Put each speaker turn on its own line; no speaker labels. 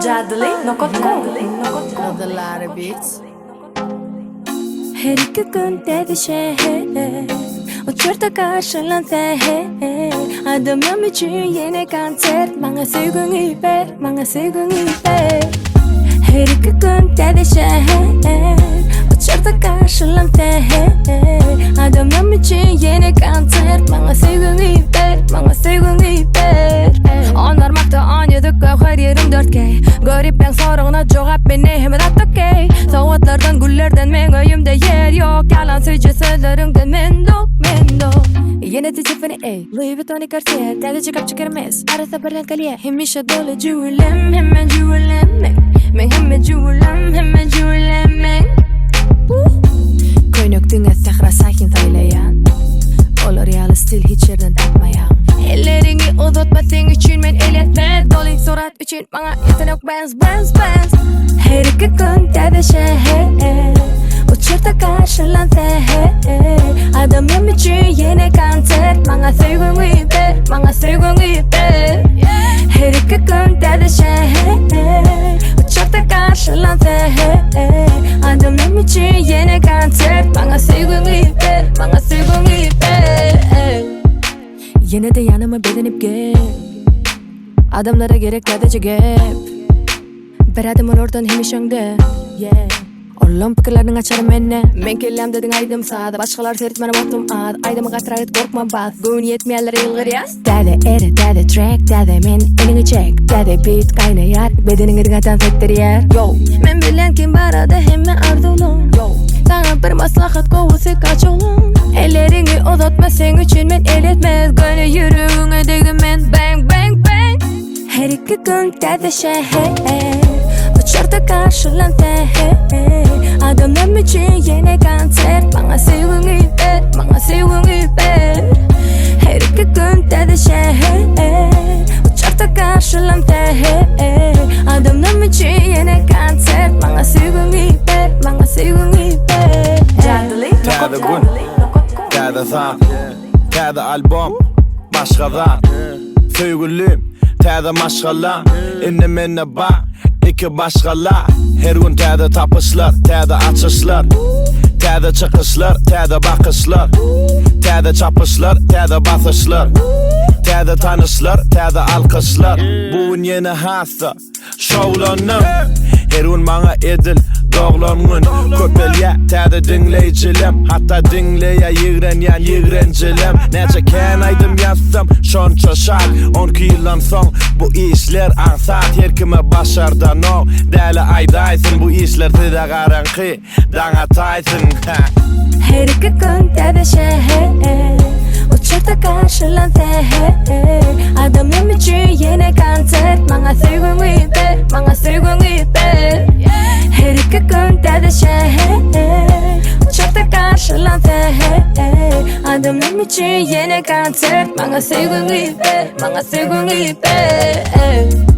Jadli nokotkom
Another lot of beats.
Her iki günde de şehir Uçurta karşılansa Adamım için yeni konser Bana sevgini ver, bana sevgini ver Her iki günde de şehir Uçurta karşılansa Adamım için yeni konser Bana sevgini ver, bana sevgini ver Onarmakta 17 her yerim 4K Garip ben soruna cevap beni hemen attakey Saatlardan güllerden men öymde yer yok Yalan söyleyece sözlerimden mendok Yine de cefeni ey Louis Vuitton Cartier Derdi çıkıp çıkarmaz Arasa parlan kalye Hemişe dolu cüvelem Hemen cüvelenmek Men hemen cüvelem Hemen cüvelenmek Koynuktuğuna sahra sakin saylayan Olur yalı stil hiç yerden takmayan Ellerini uzatma sen için men el etme Dolin surat için bana yetenek benz Her iki günde de şehir Uçurta karşılansa Adamım için yeni konser Bana sevgini ver, bana sevgini ver Her iki günde de şehir Uçurta karşılansa Adamım için yeni konser Bana sevgini ver, bana sevgini ver Yine de yanıma bedenip gel Adamlara gerek sadece gel Bir adım olurdan hem işinde Oğlum pikirlerini açarım enne Men kellem dedin aydım sağda Başkalar seyretmene baktım ad Aydımı katrayıt korkma bas Gün yetmeyenlere yılgır yaz Dede ere dede track Dede men elini çek Dede beat kaynayar Bedenini dingatan sektir yer Yo Men bilen kim barada hemen ardulum Yo Sana bir maslahat kovusu kaç olun Ellerini uzatma sen için men el etmez Gönü yürüğüne degim men bang bang bang Her iki günde de şehir Uçurta karşılansa Adamım için yeni konser Bana sevgini ver, bana sevgini ver Her iki günde de şehir Uçurta karşılansa Adamım için yeni konser Bana sevgini ver, bana sevgini ver
Jadli
Täze gün, täze saat, täze album, başgadan Söýgülüm, täze maşgala, inne menne ba İki başgalar, her gün täze tapışlar, täze açışlar Täze çıkışlar, täze bakışlar Täze çapışlar, täze basışlar Täze tanışlar, täze alkışlar Bugün yeni hassa, şovlanım Her gün bana edil, doğlanın Köpelye, täze dinleyicilem Hatta dinleye yigrencilem Nece ken aydım yazsam, şonça şak 12 yıldan son bu işler ansat Her kime başardan o Deli aydaysın bu işler size garankı Danataysın
Her iki günde de şehir Uçurta karşılansa Adamım için yeni konser Bana sevgini ver, bana sevgini ver Her iki günde de şehir Uçurta karşılansa Adamım için yeni konser Bana sevgini ver, bana sevgini ver